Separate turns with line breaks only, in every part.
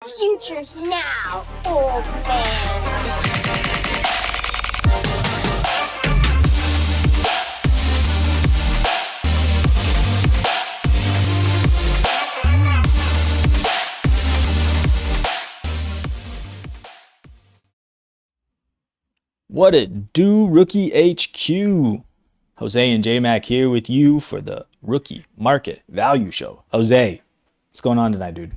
Futures now, old man.
What it do, Rookie HQ? Jose and J-Mac here with you for the Rookie Market Value Show. Jose, what's going on tonight, dude?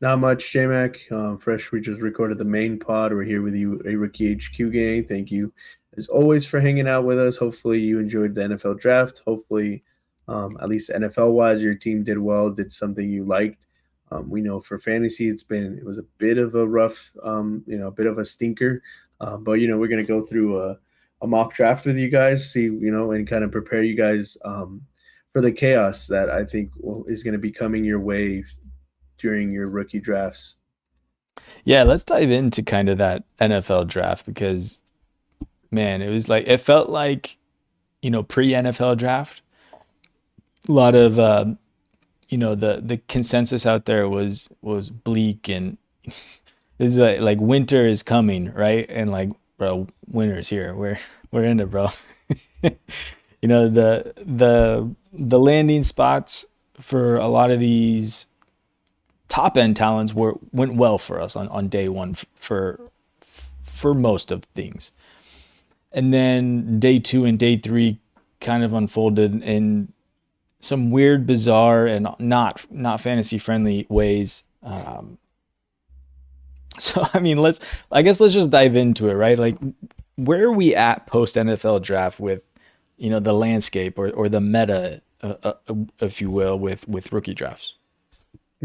Not much, J-Mac. Fresh, we just recorded the main pod. We're here with you, a Rookie HQ gang. Thank you, as always, for hanging out with us. Hopefully, you enjoyed the NFL draft. Hopefully, at least NFL-wise, your team did well, did something you liked. We know for fantasy, it was a bit of a rough, a bit of a stinker. But we're gonna go through a mock draft with you guys, see, and kind of prepare you guys for the chaos that I think is going to be coming your way during your rookie drafts.
Yeah, let's dive into kind of that NFL draft because, man, it felt like, pre-NFL draft. A lot of, the consensus out there was bleak and this is like winter is coming, right? And like, bro, winter's here. We're in it, bro. The landing spots for a lot of these top end talents went well for us on day one for most of things. And then day two and day three kind of unfolded in some weird, bizarre, and not fantasy friendly ways. So I mean, let's just dive into it, right? Like, where are we at post NFL draft with, the landscape or the meta, if you will, with rookie drafts?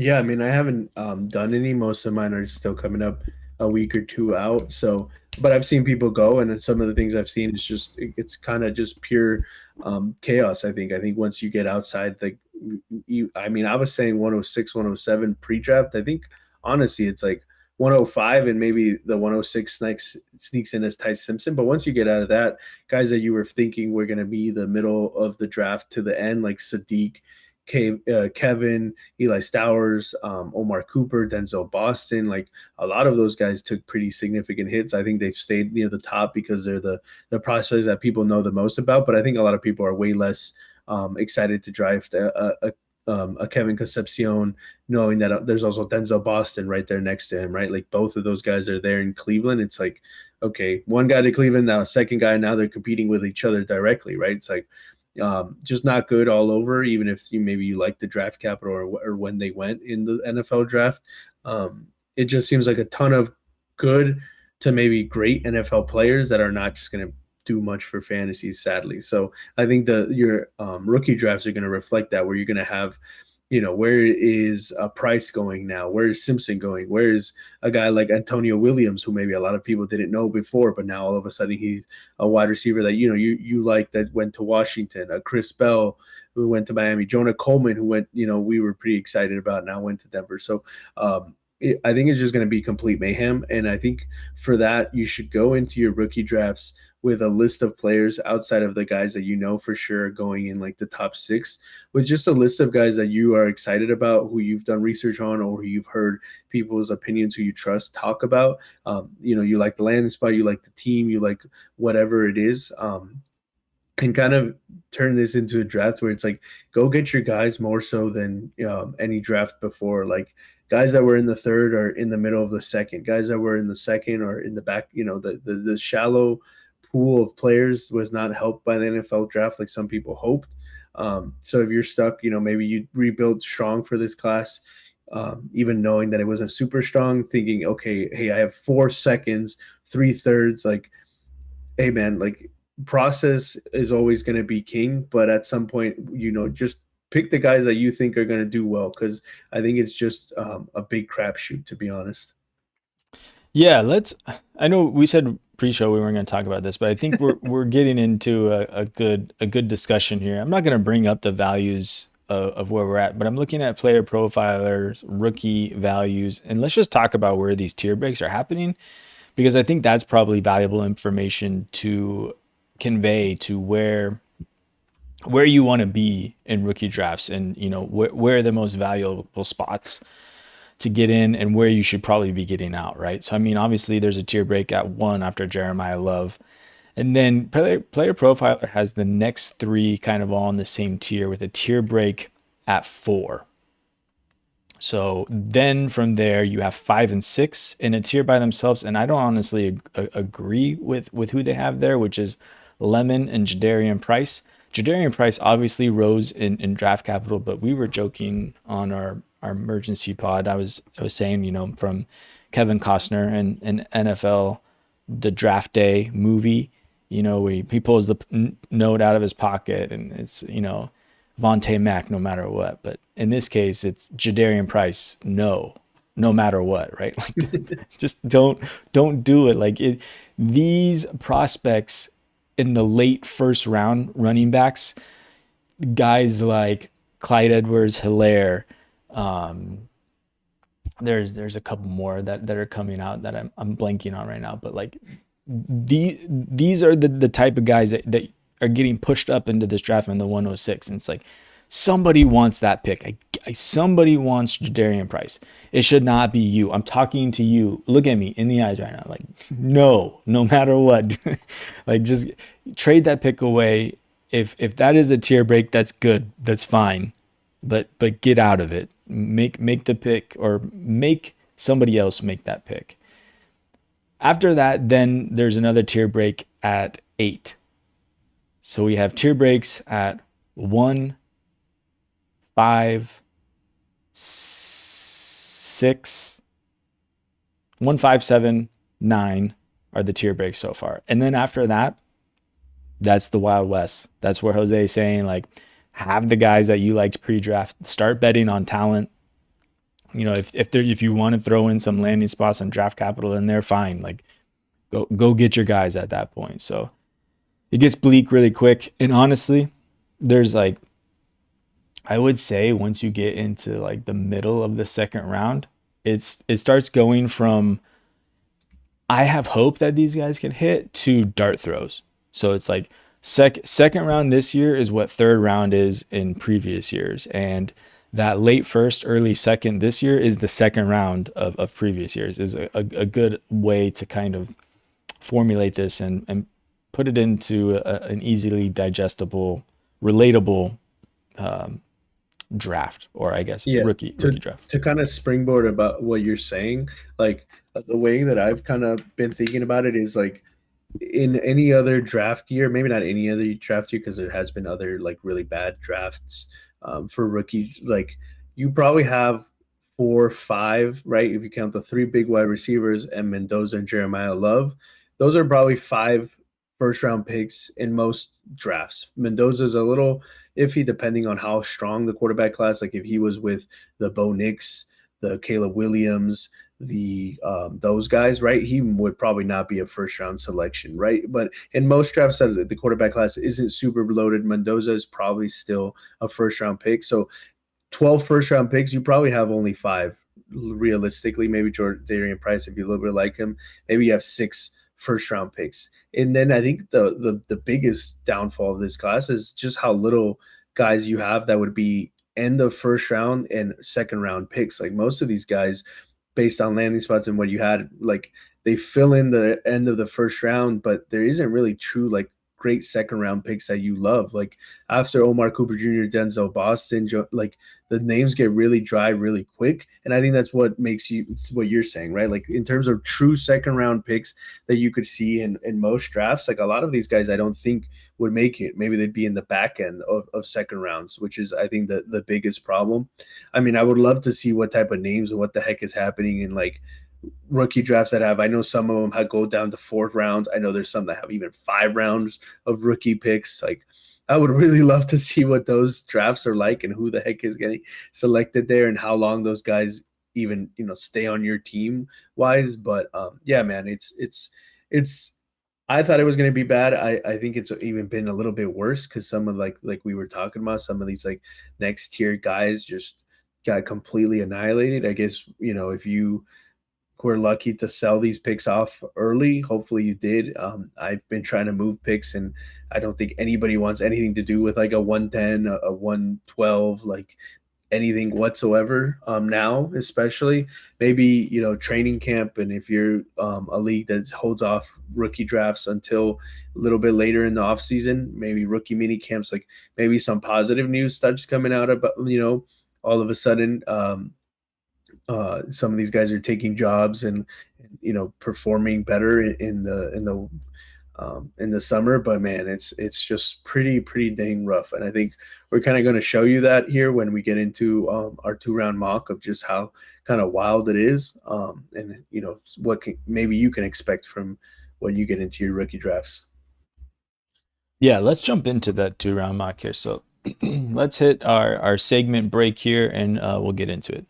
Yeah, I mean, I haven't done any. Most of mine are still coming up a week or two out. So, but I've seen people go, and then some of the things I've seen is it's kind of just pure chaos. I think once you get outside I was saying 106, 107 pre-draft. I think honestly, it's like 105 and maybe the 106 sneaks in as Ty Simpson. But once you get out of that, guys that you were thinking were going to be the middle of the draft to the end, like Sadiq, Kevin, Eli Stowers, Omar Cooper, Denzel Boston, like a lot of those guys took pretty significant hits. I think they've stayed near the top because they're the prospects that people know the most about. But I think a lot of people are way less excited to draft a Kevin Concepcion, knowing that there's also Denzel Boston right there next to him, right? Like both of those guys are there in Cleveland. It's like, okay, one guy to Cleveland, now second guy, now they're competing with each other directly, right? It's like just not good all over, even if you like the draft capital or when they went in the NFL draft. It just seems like a ton of good to maybe great NFL players that are not just going to do much for fantasy, sadly. So I think your rookie drafts are going to reflect that, where you're going to have, where is a Price going now? Where is Simpson going? Where is a guy like Antonio Williams, who maybe a lot of people didn't know before, but now all of a sudden he's a wide receiver that, you like, that went to Washington, a Chris Bell who went to Miami, Jonah Coleman who went, we were pretty excited about, now went to Denver. So I think it's just going to be complete mayhem. And I think for that, you should go into your rookie drafts with a list of players outside of the guys that for sure are going in like the top six, with just a list of guys that you are excited about, who you've done research on, or who you've heard people's opinions who you trust talk about. You like the landing spot, you like the team, you like whatever it is. And kind of turn this into a draft where it's like, go get your guys more so than any draft before. Like guys that were in the third or in the middle of the second, guys that were in the second or in the back, the shallow pool of players was not helped by the NFL draft like some people hoped. So if you're stuck, maybe you rebuild strong for this class, even knowing that it wasn't super strong, thinking, okay, hey, I have 4 seconds, 3/3. Like, hey, man, like process is always going to be king. But at some point, just pick the guys that you think are going to do well, because I think it's just a big crapshoot, to be honest.
Yeah, I know we said pre-show we weren't going to talk about this, but I think we're getting into a good discussion here. I'm not going to bring up the values of where we're at, but I'm looking at player profilers, rookie values, and let's just talk about where these tier breaks are happening, because I think that's probably valuable information to convey to where you want to be in rookie drafts, and where are the most valuable spots. to get in and where you should probably be getting out, right? So I mean, obviously there's a tier break at 1 after Jeremiah Love. And then player profiler has the next 3 kind of all in the same tier with a tier break at 4. So then from there you have 5 and 6 in a tier by themselves, and I don't honestly agree with who they have there, which is Lemon and Jadarian Price. Jadarian Price obviously rose in draft capital, but we were joking on our emergency pod. I was saying, you know, from Kevin Costner and NFL the Draft Day movie, you know, he pulls the note out of his pocket and it's, you know, Vontae Mack no matter what. But in this case, it's Jadarian Price, no matter what, right? Like, just don't do it. Like these prospects in the late first round, running backs, guys like Clyde Edwards-Helaire, there's a couple more that are coming out that I'm blanking on right now, but like these are the type of guys that are getting pushed up into this draft in the 106, and it's like somebody wants that pick. Somebody wants Jadarian Price. It should not be you. I'm talking to you. Look at me in the eyes right now. Like, no matter what. Like, just trade that pick away. If that is a tier break, that's good. That's fine. But get out of it. Make the pick, or make somebody else make that pick. After that, then there's another tier break at 8. So we have tier breaks at 1, 5, 6, 1, 5, 7, 9 are the tier breaks so far. And then after that, that's the Wild West. That's where Jose is saying, like, have the guys that you liked pre-draft. Start betting on talent. You know, if you want to throw in some landing spots and draft capital in there, fine. Like, go get your guys at that point. So it gets bleak really quick. And honestly, there's like, I would say once you get into like the middle of the second round, it starts going from I have hope that these guys can hit to dart throws. So it's like second round this year is what third round is in previous years. And that late first, early second this year is the second round of previous years, is a good way to kind of formulate this and put it into an easily digestible, relatable draft, or I guess rookie draft.
To kind of springboard about what you're saying, like the way that I've kind of been thinking about it is like in any other draft year, maybe not any other draft year because there has been other like really bad drafts for rookie. Like you probably have 4 or 5, right? If you count the 3 big wide receivers and Mendoza and Jeremiah Love, those are probably 5 first round picks in most drafts. Mendoza's a little iffy depending on how strong the quarterback class. Like if he was with the Bo Nix, the Caleb Williams, the those guys, right? He would probably not be a first round selection, right? But in most drafts that the quarterback class isn't super loaded, Mendoza is probably still a first round pick. So 12 first round picks, you probably have only 5 realistically. Maybe Jadarian Price, if you a little bit like him, maybe you have 6 first round picks. And then I think the biggest downfall of this class is just how little guys you have that would be end of first round and second round picks. Like most of these guys, based on landing spots and what you had, like they fill in the end of the first round, but there isn't really true like great second round picks that you love. Like after Omar Cooper Jr., Denzel Boston, like the names get really dry really quick. And I think that's what makes what you're saying, right? Like in terms of true second round picks that you could see in most drafts, like a lot of these guys I don't think would make it. Maybe they'd be in the back end of second rounds, which is I think the biggest problem. I mean, I would love to see what type of names and what the heck is happening in like rookie drafts that have. I know some of them go down to 4th rounds. I know there's some that have even 5 rounds of rookie picks. Like I would really love to see what those drafts are like and who the heck is getting selected there and how long those guys even, you know, stay on your team wise. But yeah, man, it's I thought it was going to be bad. I think it's even been a little bit worse because some of like we were talking about, some of these like next tier guys just got completely annihilated. I guess, you know, if you were lucky to sell these picks off early, hopefully you did. I've been trying to move picks, and I don't think anybody wants anything to do with like a 110, a 112. Like anything whatsoever now, especially maybe training camp, and if you're a league that holds off rookie drafts until a little bit later in the off season, maybe rookie mini camps, like maybe some positive news starts coming out about all of a sudden some of these guys are taking jobs and performing better in the summer. But man, it's just pretty dang rough, and I think we're kind of going to show you that here when we get into our 2-round mock of just how kind of wild it is, and what maybe you can expect from when you get into your rookie drafts.
Yeah, let's jump into that 2-round mock here. So let's hit our segment break here, and we'll get into it.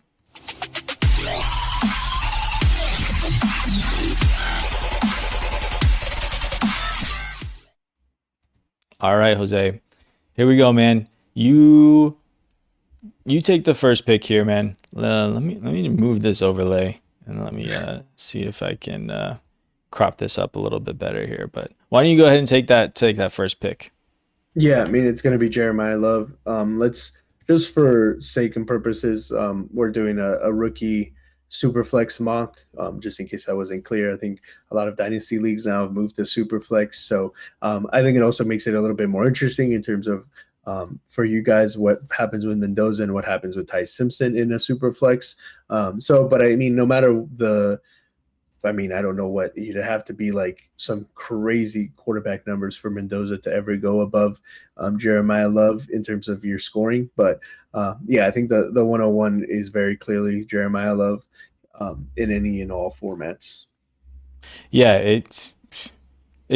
All right, Jose. Here we go, man. You take the first pick here, man. Let me move this overlay and let me see if I can crop this up a little bit better here. But why don't you go ahead and take that first pick?
Yeah, I mean it's going to be Jeremiah Love. Let's just for sake and purposes, we're doing a rookie super flex mock. Just in case I wasn't clear, I think a lot of dynasty leagues now have moved to super flex, so I think it also makes it a little bit more interesting in terms of for you guys what happens with Mendoza and what happens with Ty Simpson in a super flex. But I mean, no matter I don't know what you'd have to be like some crazy quarterback numbers for Mendoza to ever go above Jeremiah Love in terms of your scoring. But yeah, I think the 101 is very clearly Jeremiah Love in any and all formats.
Yeah, it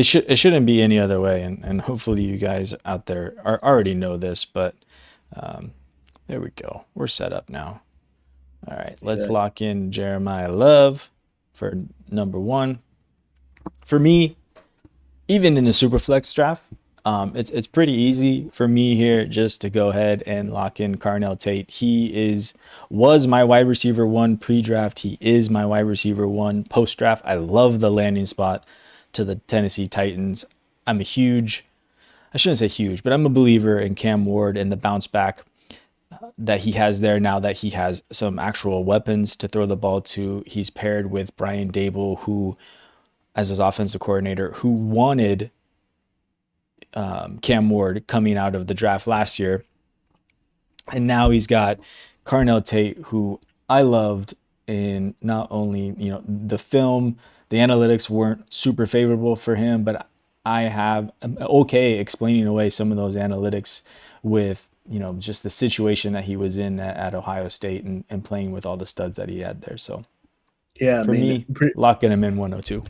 shouldn't be any other way, and hopefully you guys out there already know this, but there we go. We're set up now. All right, let's lock in Jeremiah Love for number 1. For me, even in the Superflex draft, it's pretty easy for me here just to go ahead and lock in Carnell Tate. He was my wide receiver 1 pre-draft. He is my wide receiver 1 post-draft. I love the landing spot to the Tennessee Titans. I shouldn't say huge, but I'm a believer in Cam Ward and the bounce back that he has there now that he has some actual weapons to throw the ball to. He's paired with Brian Dable, who, as his offensive coordinator, who wanted Cam Ward coming out of the draft last year. And now he's got Carnell Tate, who I loved in not only, the film, the analytics weren't super favorable for him, but I'm okay explaining away some of those analytics with, just the situation that he was in at Ohio State and playing with all the studs that he had there. So
yeah,
for me, locking him in 102.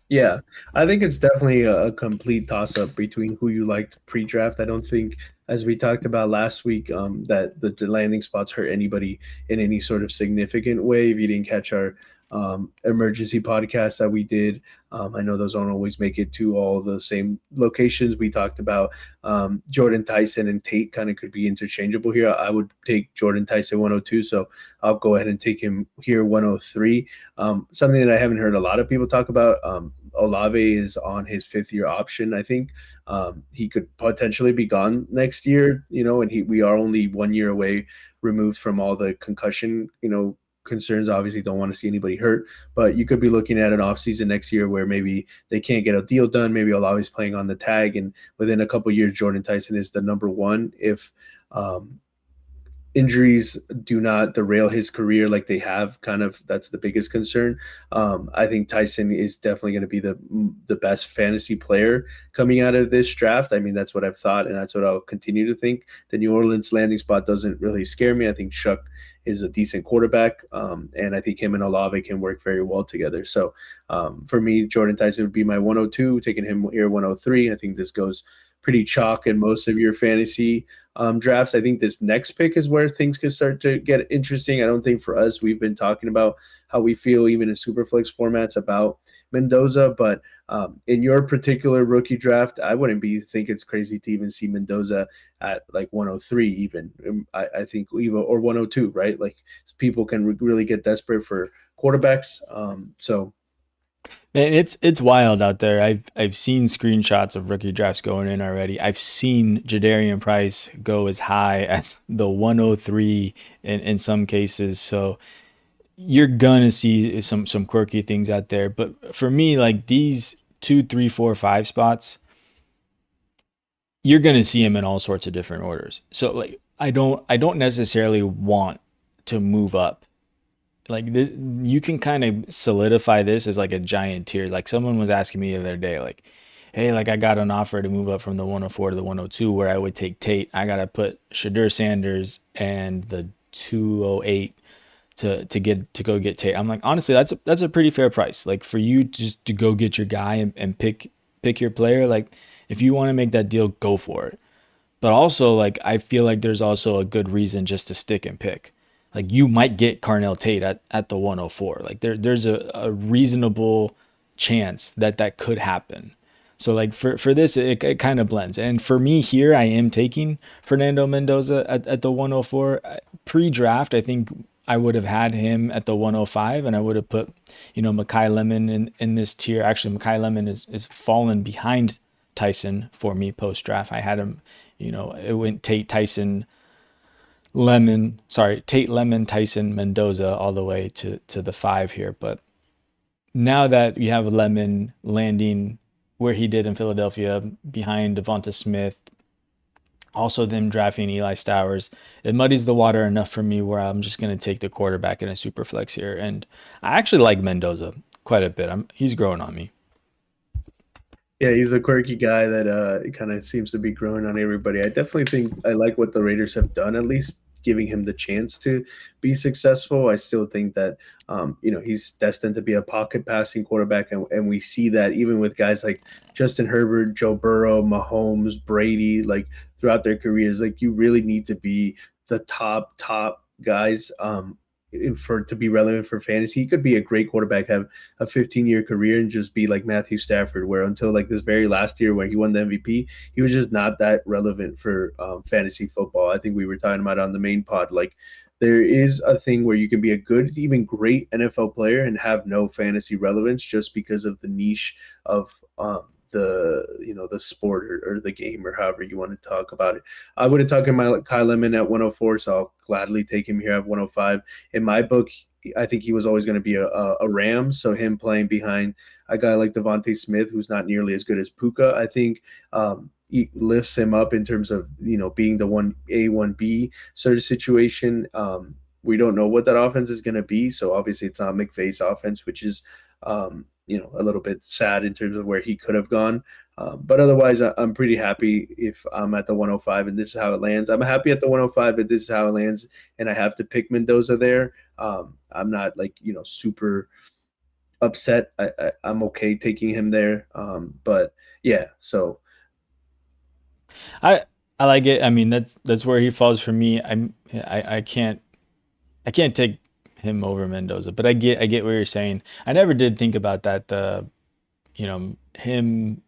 Yeah, I think it's definitely a complete toss-up between who you liked pre-draft. I don't think, as we talked about last week, that the landing spots hurt anybody in any sort of significant way. If you didn't catch our emergency podcast that we did, I know those don't always make it to all the same locations. We talked about Jordan Tyson and Tate kind of could be interchangeable here. I would take Jordan Tyson 102, so I'll go ahead and take him here 103. Something that I haven't heard a lot of people talk about, Olave is on his 5th-year option. I think he could potentially be gone next year, and we are only 1 year away removed from all the concussion, concerns. Obviously don't want to see anybody hurt, but you could be looking at an offseason next year where maybe they can't get a deal done. Maybe Olave's playing on the tag, and within a couple of years, Jordan Tyson is the number 1 if injuries do not derail his career like they have. That's the biggest concern. I think Tyson is definitely going to be the best fantasy player coming out of this draft. I mean, that's what I've thought, and that's what I'll continue to think. The New Orleans landing spot doesn't really scare me. I think Shuck is a decent quarterback, and I think him and Olave can work very well together. So for me, Jordan Tyson would be my 102, taking him here 103. I think this goes pretty chalk in most of your fantasy drafts. I think this next pick is where things could start to get interesting. I don't think for us, we've been talking about how we feel even in superflex formats about Mendoza, but in your particular rookie draft, I wouldn't think it's crazy to even see Mendoza at like 103 even. I think even, or 102, right? Like people can really get desperate for quarterbacks. So
Man, it's wild out there. I've seen screenshots of rookie drafts going in already. I've seen Jadarian Price go as high as the 103 in some cases. So you're gonna see some quirky things out there. But for me, like these 2, 3, 4, 5 spots, you're gonna see him in all sorts of different orders. So like I don't necessarily want to move up. Like this, you can kind of solidify this as like a giant tier. Like someone was asking me the other day, like, hey, like I got an offer to move up from the 104 to the 102 where I would take Tate. I gotta put Shadur Sanders and the 208 to go get Tate. I'm like, honestly, that's a pretty fair price. Like for you just to go get your guy and pick your player. Like if you want to make that deal, go for it. But also, like, I feel like there's also a good reason just to stick and pick. Like, you might get Carnell Tate at the 104. Like, there's a reasonable chance that that could happen. So, like, for this, it kind of blends. And for me here, I am taking Fernando Mendoza at the 104. Pre draft, I think I would have had him at the 105, and I would have put, Makai Lemon in this tier. Actually, Makai Lemon is fallen behind Tyson for me post draft. I had him, it went Tate Lemon, Tyson Mendoza all the way to the 5 here. But now that you have Lemon landing where he did in Philadelphia behind Devonta Smith, also them drafting Eli Stowers, it muddies the water enough for me where I'm just going to take the quarterback in a super flex here. And I actually like Mendoza quite a bit. He's growing on me.
Yeah, he's a quirky guy that kind of seems to be growing on everybody. I definitely think I like what the Raiders have done, at least giving him the chance to be successful. I still think that he's destined to be a pocket passing quarterback, and we see that even with guys like Justin Herbert, Joe Burrow, Mahomes, Brady, like throughout their careers. Like you really need to be the top guys for to be relevant for fantasy. He could be a great quarterback, have a 15-year career, and just be like Matthew Stafford, where until like this very last year when he won the MVP, he was just not that relevant for fantasy football. I think we were talking about on the main pod, like there is a thing where you can be a good, even great NFL player and have no fantasy relevance just because of the niche of the sport or the game or however you want to talk about it. I would have taken my Kyle Lemon at 104, so I'll gladly take him here at 105. In my book, I think he was always going to be a Ram, so him playing behind a guy like Devontae Smith, who's not nearly as good as Puka, I think he lifts him up in terms of being the 1A 1B sort of situation. We don't know what that offense is going to be, so obviously it's not McVay's offense, which is a little bit sad in terms of where he could have gone. But otherwise, I'm pretty happy if I'm at the 105 and this is how it lands. I'm happy at the 105 if this is how it lands and I have to pick Mendoza there. I'm not super upset. I'm okay taking him there. But yeah, so
I I like it. I mean, that's where he falls for me. I can't take him over Mendoza, but I get what you're saying. I never did think about that. Him,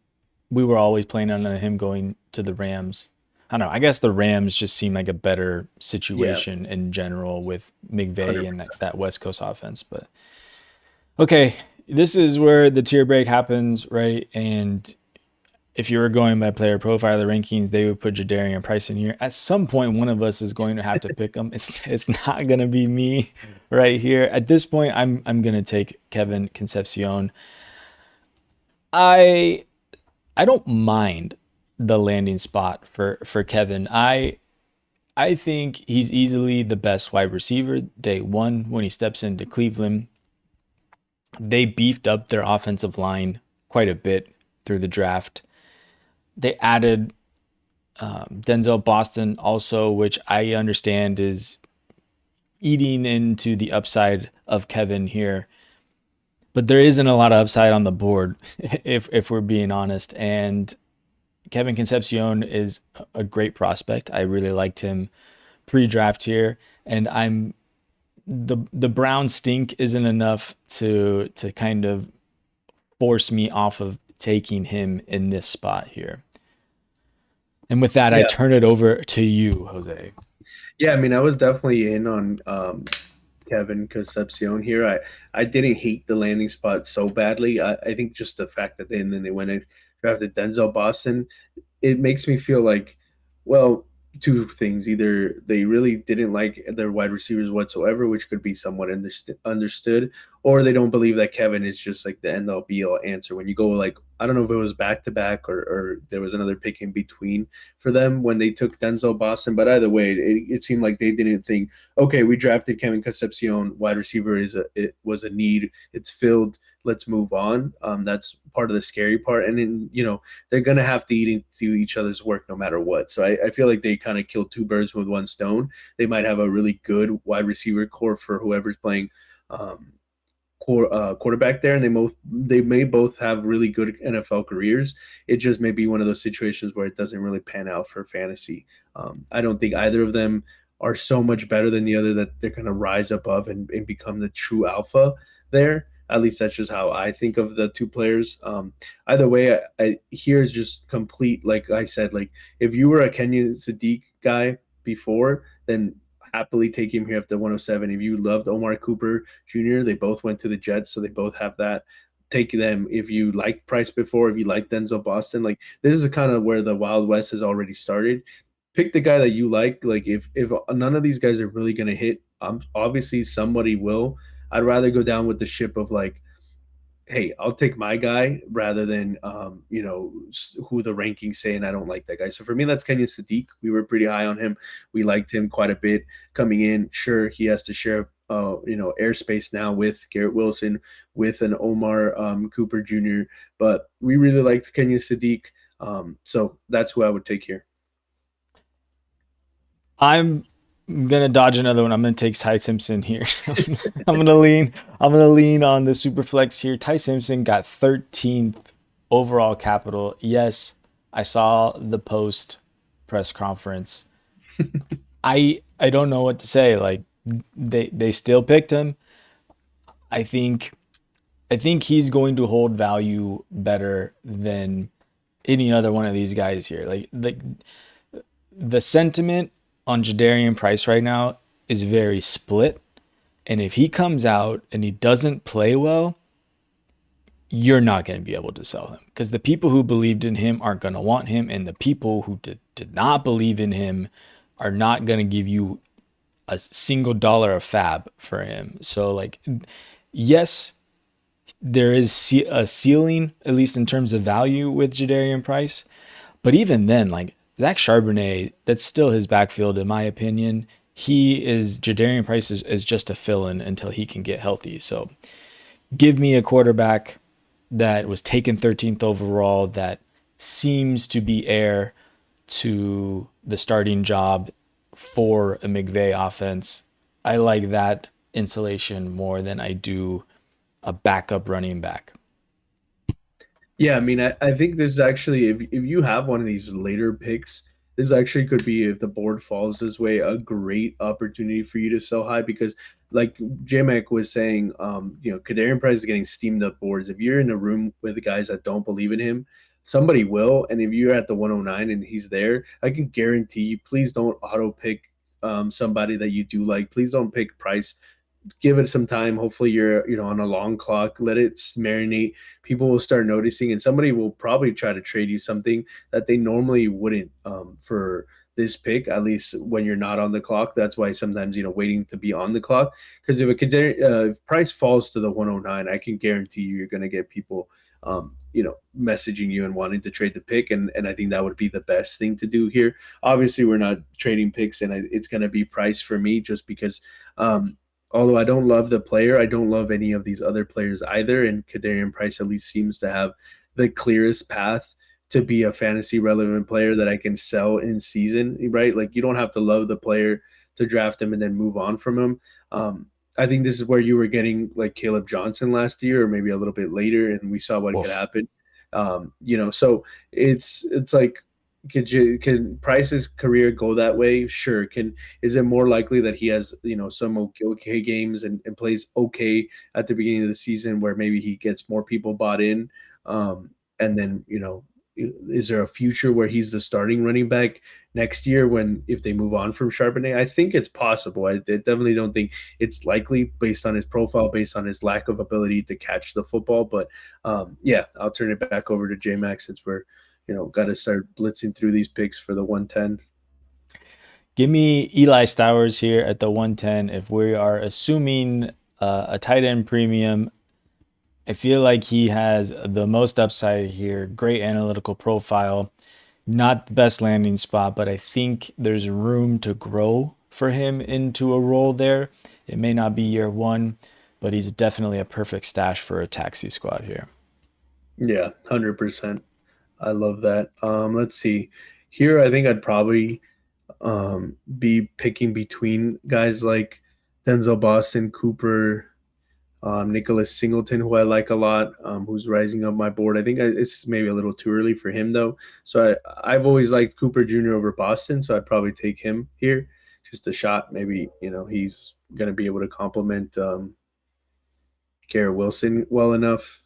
we were always playing on him going to the Rams. I don't know. I guess the Rams just seem like a better
yeah,
situation in general with McVay and
100%.
that West Coast offense. But okay, this is where the tier break happens, right? And if you were going by player profile, the rankings, they would put Jadarian Price in here. At some point, one of us is going to have to pick him. It's not gonna be me right here. At this point, I'm gonna take Kevin Concepcion. I I don't mind the landing spot for Kevin. I think he's easily the best wide receiver day one when he steps into Cleveland. They beefed up their offensive line quite a bit through the draft. They added Denzel Boston also, which I understand is eating into the upside of Kevin here. But there isn't a lot of upside on the board, if we're being honest. And Kevin Concepcion is a great prospect. I really liked him pre-draft here, and the Brown stink isn't enough to kind of force me off of taking him in this spot here. And with that, I
Yeah.
turn it over to you, Jose.
Yeah, I mean, I was definitely in on Kevin Concepcion here. I didn't hate the landing spot so badly. I think just the fact that they went and drafted Denzel Boston, it makes me feel like, well, two things. Either they really didn't like their wide receivers whatsoever, which could be somewhat understood, or they don't believe that Kevin is just like the end all be all answer. When you go like, I don't know if it was back to back or there was another pick in between for them when they took Denzel Boston, but either way, it seemed like they didn't think, okay, we drafted Kevin Concepcion, wide receiver it was a need, it's filled. Let's move on. That's part of the scary part, and then they're gonna have to eat into each other's work no matter what. So I feel like they kind of killed two birds with one stone. They might have a really good wide receiver core for whoever's playing um, quarterback there, and they may both have really good NFL careers. It just may be one of those situations where it doesn't really pan out for fantasy. I don't think either of them are so much better than the other that they're going to rise above and become the true alpha there. At least that's just how I think of the two players. Either way, here's just complete. Like I said, like if you were a Kenyon Sadiq guy before, then happily take him here at the 107. If you loved Omar Cooper Jr., they both went to the Jets, so they both have that. Take them. If you liked Price before, if you liked Denzel Boston, like this is kind of where the Wild West has already started. Pick the guy that you like. Like if none of these guys are really gonna hit, obviously somebody will. I'd rather go down with the ship of like, hey, I'll take my guy rather than who the rankings say, and I don't like that guy. So for me, that's Kenyon Sadiq. We were pretty high on him. We liked him quite a bit coming in. Sure, he has to share airspace now with Garrett Wilson, with an Omar Cooper Jr., but we really liked Kenyon Sadiq. So that's who I would take here.
I'm gonna dodge another one. I'm gonna take Ty Simpson here. I'm gonna lean. I'm gonna lean on the super flex here. Ty Simpson got 13th overall capital. Yes, I saw the post press conference. I don't know what to say. Like they still picked him. I think he's going to hold value better than any other one of these guys here. Like the sentiment on Jadarian Price right now is very split. And if he comes out and he doesn't play well, you're not going to be able to sell him because the people who believed in him aren't going to want him. And the people who did not believe in him are not going to give you a single dollar of fab for him. So like, yes, there is a ceiling, at least in terms of value with Jadarian Price. But even then, like Zach Charbonnet, that's still his backfield, in my opinion. Jadarian Price is just a fill-in until he can get healthy. So give me a quarterback that was taken 13th overall that seems to be heir to the starting job for a McVay offense. I like that insulation more than I do a backup running back.
Yeah, I mean, I think this is actually if you have one of these later picks, this actually could be, if the board falls this way, a great opportunity for you to sell high because, like J-Mac was saying, Kadarian Price is getting steamed up boards. If you're in a room with the guys that don't believe in him, somebody will. And if you're at the 109 and he's there, I can guarantee you, please don't auto pick somebody that you do like. Please don't pick Price, give it some time. Hopefully you're on a long clock. Let it marinate. People will start noticing, and somebody will probably try to trade you something that they normally wouldn't for this pick, at least when you're not on the clock. That's why sometimes waiting to be on the clock, because if price falls to the 109, I can guarantee you're going to get people messaging you and wanting to trade the pick, and I think that would be the best thing to do here. Obviously we're not trading picks, and it's going to be Price for me, just because although I don't love the player, I don't love any of these other players either. And Kadarian Price at least seems to have the clearest path to be a fantasy relevant player that I can sell in season, right? Like you don't have to love the player to draft him and then move on from him. I think this is where you were getting like Caleb Johnson last year, or maybe a little bit later, and we saw what could happen. So it's like, can Price's career go that way? Sure. Is it more likely that he has some okay games and plays okay at the beginning of the season, where maybe he gets more people bought in, and then is there a future where he's the starting running back next year if they move on from Charbonnet? I think it's possible. I definitely don't think it's likely based on his profile, based on his lack of ability to catch the football. But yeah, I'll turn it back over to J Max since we're got to start blitzing through these picks for the 110.
Give me Eli Stowers here at the 110. If we are assuming a tight end premium, I feel like he has the most upside here. Great analytical profile. Not the best landing spot, but I think there's room to grow for him into a role there. It may not be year one, but he's definitely a perfect stash for a taxi squad here.
Yeah, 100%. I love that. Let's see. Here, I think I'd probably be picking between guys like Denzel Boston, Cooper, Nicholas Singleton, who I like a lot, who's rising up my board. I think it's maybe a little too early for him, though. So I've always liked Cooper Jr. over Boston, so I'd probably take him here. Just a shot. Maybe, he's going to be able to complement Garrett Wilson well enough.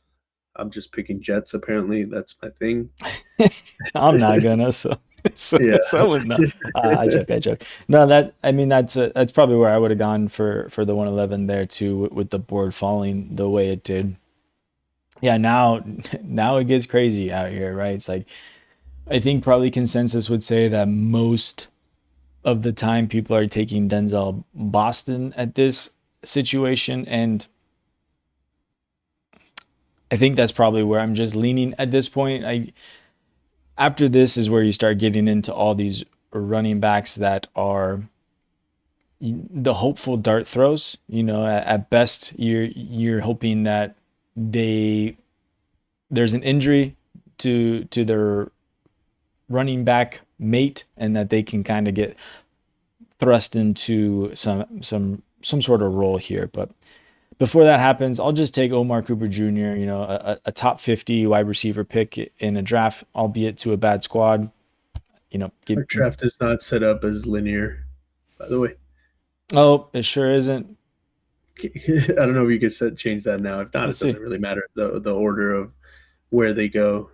I'm just picking Jets, apparently. That's my thing.
I'm not gonna, so
Yeah.
no. I joke. No, that's probably where I would have gone for the 111 there too, with the board falling the way it did. Yeah, now it gets crazy out here, right? It's like I think probably consensus would say that most of the time people are taking Denzel Boston at this situation, and I think that's probably where I'm just leaning at this point. After this is where you start getting into all these running backs that are the hopeful dart throws. At best, you're hoping that there's an injury to their running back mate, and that they can kind of get thrust into some sort of role here. But before that happens, I'll just take Omar Cooper Jr., a top 50 wide receiver pick in a draft, albeit to a bad squad.
Our draft is not set up as linear, by the way.
Oh, it sure isn't.
I don't know if you could change that now. If not, it doesn't really matter, the order of where they go.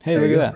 Hey, look at that.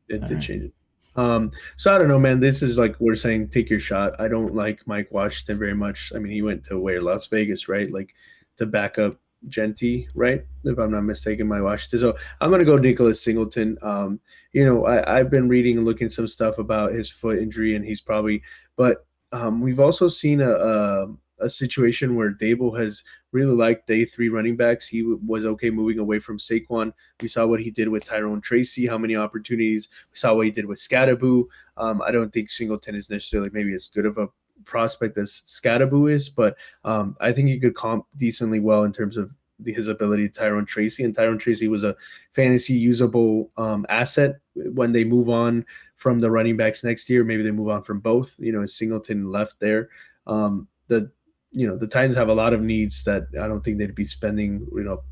It did change it. So I don't know, man. This is like we're saying, take your shot. I don't like Mike Washington very much. I mean, he went to Las Vegas, right? Like to back up Genty, right? If I'm not mistaken, Mike Washington. So I'm gonna go Nicholas Singleton. I've been reading and looking some stuff about his foot injury, and he's probably. But we've also seen a situation where Dable has really liked day 3 running backs. He was okay moving away from Saquon. We saw what he did with Tyrone Tracy, how many opportunities. We saw what he did with Scatterboo. I don't think Singleton is necessarily maybe as good of a prospect as Scatterboo is, but I think he could comp decently well in terms of his ability to Tyrone Tracy. And Tyrone Tracy was a fantasy usable asset when they move on from the running backs next year. Maybe they move on from both. Singleton left there. The Titans have a lot of needs that I don't think they'd be spending,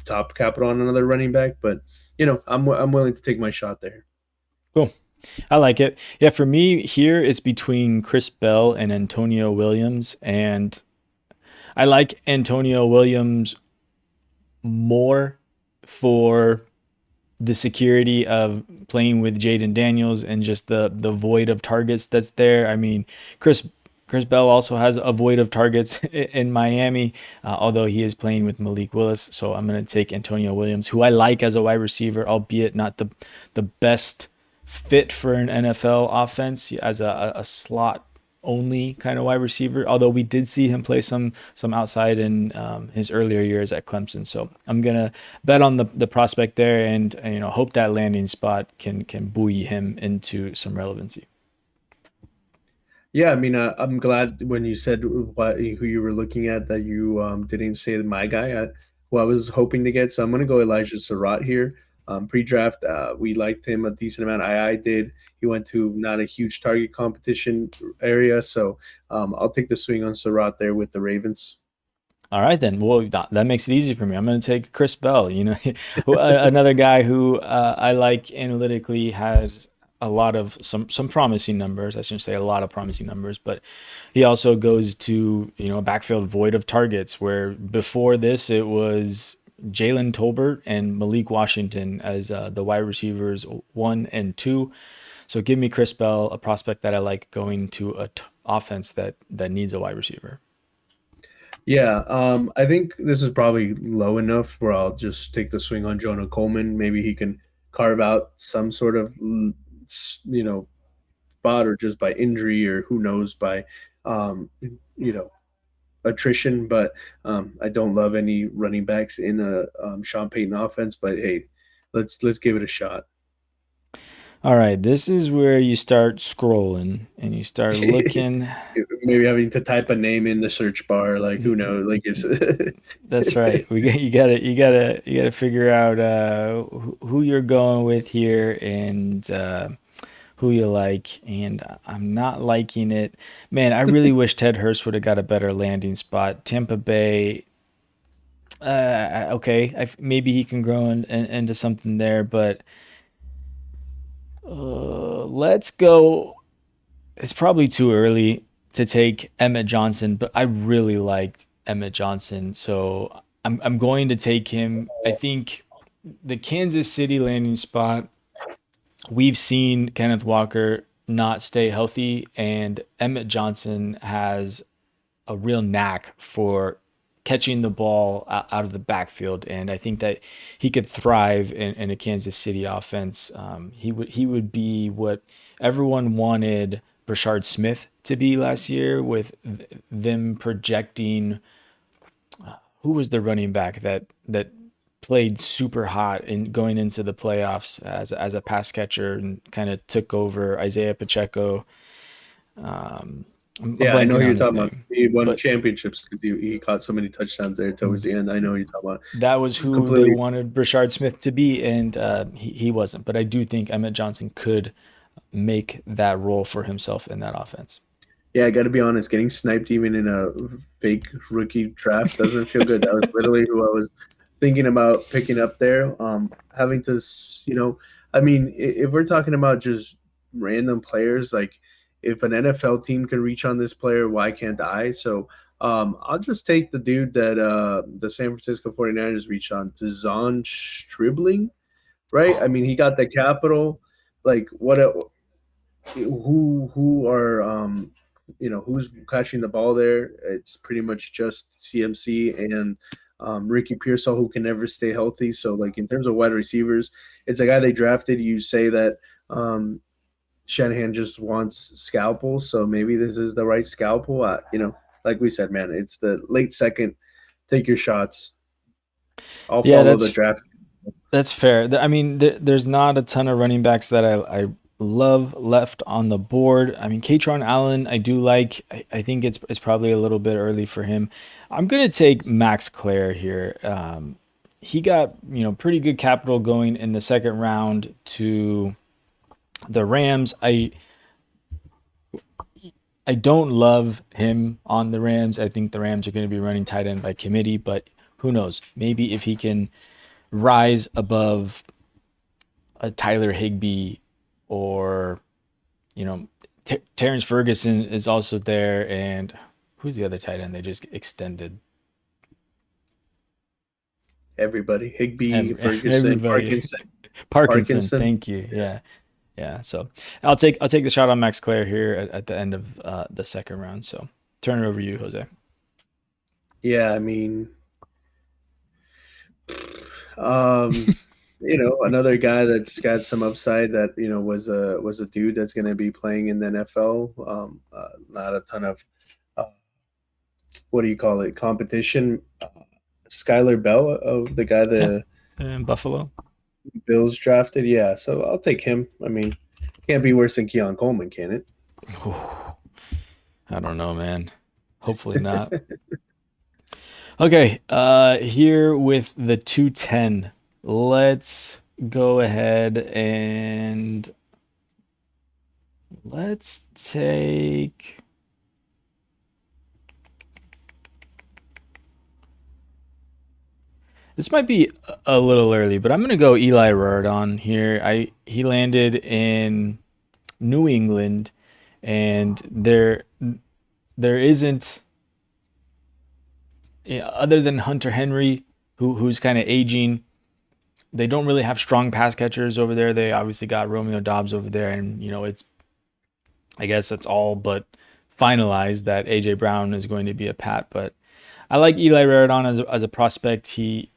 top capital on another running back. But, I'm willing to take my shot there.
Cool. I like it. Yeah, for me here, it's between Chris Bell and Antonio Williams. And I like Antonio Williams more for the security of playing with Jaden Daniels and just the void of targets that's there. I mean, Chris Bell also has a void of targets in Miami, although he is playing with Malik Willis. So I'm going to take Antonio Williams, who I like as a wide receiver, albeit not the best fit for an NFL offense as a slot only kind of wide receiver. Although we did see him play some outside in his earlier years at Clemson. So I'm going to bet on the prospect there and hope that landing spot can buoy him into some relevancy.
Yeah, I mean, I'm glad when you said who you were looking at that you didn't say my guy who I was hoping to get. So I'm going to go Elijah Surratt here. Pre-draft, we liked him a decent amount. I did. He went to not a huge target competition area. So I'll take the swing on Surratt there with the Ravens.
All right, then. Well, that makes it easy for me. I'm going to take Chris Bell, another guy who I like analytically, has a lot of some promising numbers. I shouldn't say a lot of promising numbers, but he also goes to, a backfield void of targets, where before this it was, Jalen Tolbert and Malik Washington as the wide receivers 1 and 2. So give me Chris Bell, a prospect that I like going to a offense that needs a wide receiver.
Yeah, I think this is probably low enough where I'll just take the swing on Jonah Coleman. Maybe he can carve out some sort of, spot, or just by injury, or who knows, by, um, you know, attrition. But I don't love any running backs in a Sean Payton offense. But hey, let's give it a shot.
All right, this is where you start scrolling and you start looking.
Maybe having to type a name in the search bar, like who knows, like it's
That's right. You gotta figure out who you're going with here and who you like. And I'm not liking it, man. I really wish Ted Hurst would have got a better landing spot. Tampa Bay. Okay, maybe he can grow into something there, but let's go. It's probably too early to take Emmett Johnson, but I really liked Emmett Johnson, so I'm going to take him. I think the Kansas City landing spot, we've seen Kenneth Walker not stay healthy, and Emmett Johnson has a real knack for catching the ball out of the backfield, and I think that he could thrive in a Kansas City offense. He would be what everyone wanted Brashard Smith to be last year, with them projecting who was the running back that played super hot and going into the playoffs as a pass catcher and kind of took over Isaiah Pacheco. I'm
Yeah, I know
blanking
who you're
on his
talking about.
name,
He won
but
championships because he caught so many touchdowns there towards the end. I know who you're talking about.
that was who they
Completely.
wanted Brashard Smith to be, and he wasn't. But I do think Emmett Johnson could make that role for himself in that offense.
Yeah, I got to be honest. Getting sniped even in a fake rookie draft doesn't feel good. That was literally who I was thinking about picking up there. Having to, I mean, if we're talking about just random players, like if an NFL team can reach on this player, why can't I? So I'll just take the dude that the San Francisco 49ers reached on, Dazon Stribling, right? I mean, he got the capital. Like, who are who's catching the ball there? It's pretty much just CMC and Ricky Pearsall, who can never stay healthy. So like in terms of wide receivers, it's a guy they drafted. You say that Shanahan just wants scalpels, so maybe this is the right scalpel. Like we said, man, it's the late second. Take your shots. I'll
Yeah,
follow the
that's
draft.
That's fair. I mean, there's not a ton of running backs that I love left on the board. I mean, Katron Allen, I do like. I think it's probably a little bit early for him. I'm gonna take Max Clare here. He got pretty good capital going in the second round to the Rams. I don't love him on the Rams. I think the Rams are going to be running tight end by committee, but who knows? Maybe if he can rise above a Tyler Higbee, or Terrence Ferguson is also there, and who's the other tight end they just extended?
Everybody, Higby, Ferguson,
Everybody.
Parkinson,
Parkinson,
Parkinson.
thank you. Yeah. So I'll take the shot on Max Clare here at the end of the second round. So turn it over to you, Jose.
Yeah, I mean, Um, another guy that's got some upside that was a dude that's going to be playing in the NFL. Not a ton of what do you call it, competition. Skylar Bell, the guy
Yeah,
the
and Buffalo.
Bills drafted. Yeah, so I'll take him. I mean, can't be worse than Keon Coleman, can it?
I don't know, man. Hopefully not. Okay, here with the 210. Let's go ahead and let's take. This might be a little early, but I'm gonna go Eli Rardon here. He landed in New England, and there isn't, other than Hunter Henry, who's kind of aging. They don't really have strong pass catchers over there. They obviously got Romeo Dobbs over there, and I guess it's all but finalized that AJ Brown is going to be a Pat. But I like Eli Raridon as a prospect. He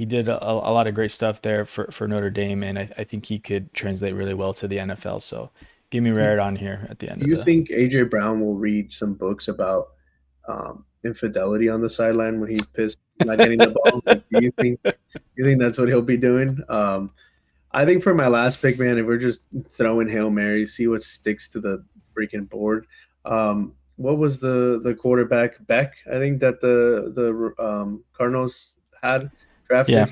did a lot of great stuff there for Notre Dame, and I think he could translate really well to the NFL. So give me Raridon here at the end.
Do you think AJ Brown will read some books about infidelity on the sideline when he's pissed not getting the ball? Like, do you think that's what he'll be doing? I think for my last pick, man, if we're just throwing Hail Mary, see what sticks to the freaking board. What was the quarterback Beck? I think that the Cardinals had drafted.
Yeah.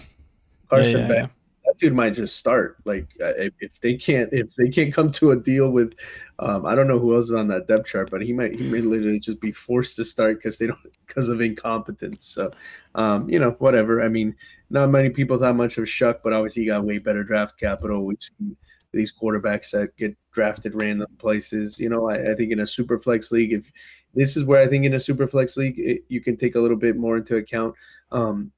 Carson Beck. That dude might just start. Like if they can't come to a deal with, I don't know who else is on that depth chart, but he may literally just be forced to start because of incompetence. So, whatever. I mean, not many people thought much of Shuck, but obviously he got way better draft capital. We've seen these quarterbacks that get drafted random places. I think in a super flex league, if this is where I think in a super flex league, you can take a little bit more into account.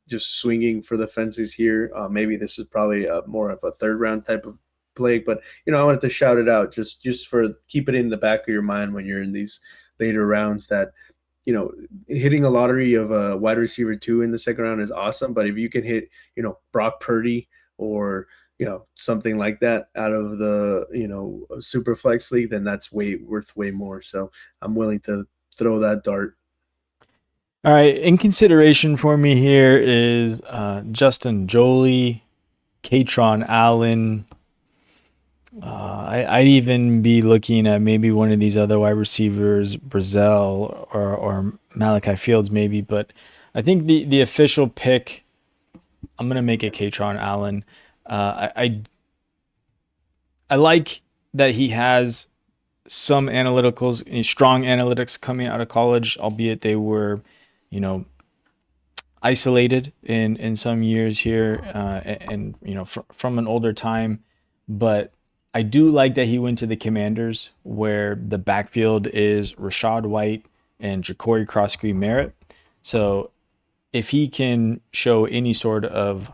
Just swinging for the fences here. Maybe this is probably more of a third round type of play, but I wanted to shout it out just for keep it in the back of your mind when you're in these later rounds that hitting a lottery of a wide receiver 2 in the second round is awesome, but if you can hit Brock Purdy or something like that out of the super flex league, then that's worth way more. So I'm willing to throw that dart.
All right, in consideration for me here is Justin Jolie, Katron Allen. I'd even be looking at maybe one of these other wide receivers, Brazil or Malachi Fields maybe. But I think the official pick, I'm going to make it Katron Allen. I like that he has some strong analytics coming out of college, albeit they were isolated in some years here, and from an older time. But I do like that he went to the Commanders, where the backfield is Rachaad White and Ja'Cory Cross-Merritt. So if he can show any sort of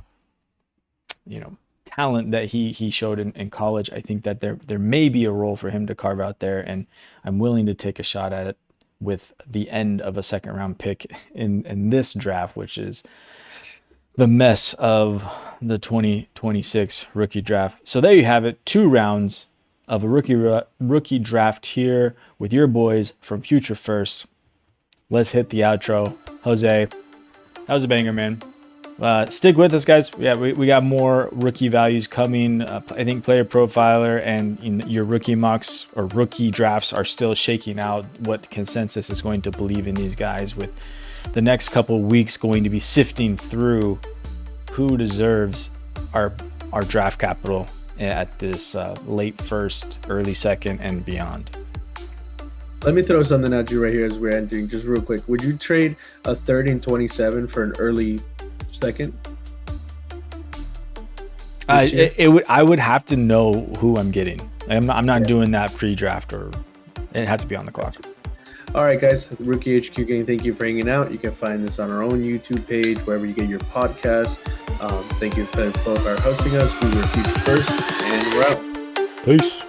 talent that he showed in college, I think that there may be a role for him to carve out there, and I'm willing to take a shot at it with the end of a second round pick in this draft, which is the mess of the 2026 rookie draft. So there you have it, 2 rounds of a rookie draft here with your boys from Future First. Let's hit the outro. Jose, that was a banger, man. Stick with us, guys. Yeah, we got more rookie values coming. I think Player Profiler and your rookie mocks or rookie drafts are still shaking out what consensus is going to believe in these guys, with the next couple weeks going to be sifting through who deserves our draft capital at this late first, early second, and beyond.
Let me throw something at you right here as we're ending, just real quick. Would you trade a 3rd and 27 for an early second?
I would have to know who I'm getting. I'm not doing that pre-draft, or it had to be on the clock.
All right, guys, the Rookie HQ Gang, thank you for hanging out. You can find this on our own YouTube page, wherever you get your podcasts. Thank you for hosting us. We were Future First, and we're out.
Peace.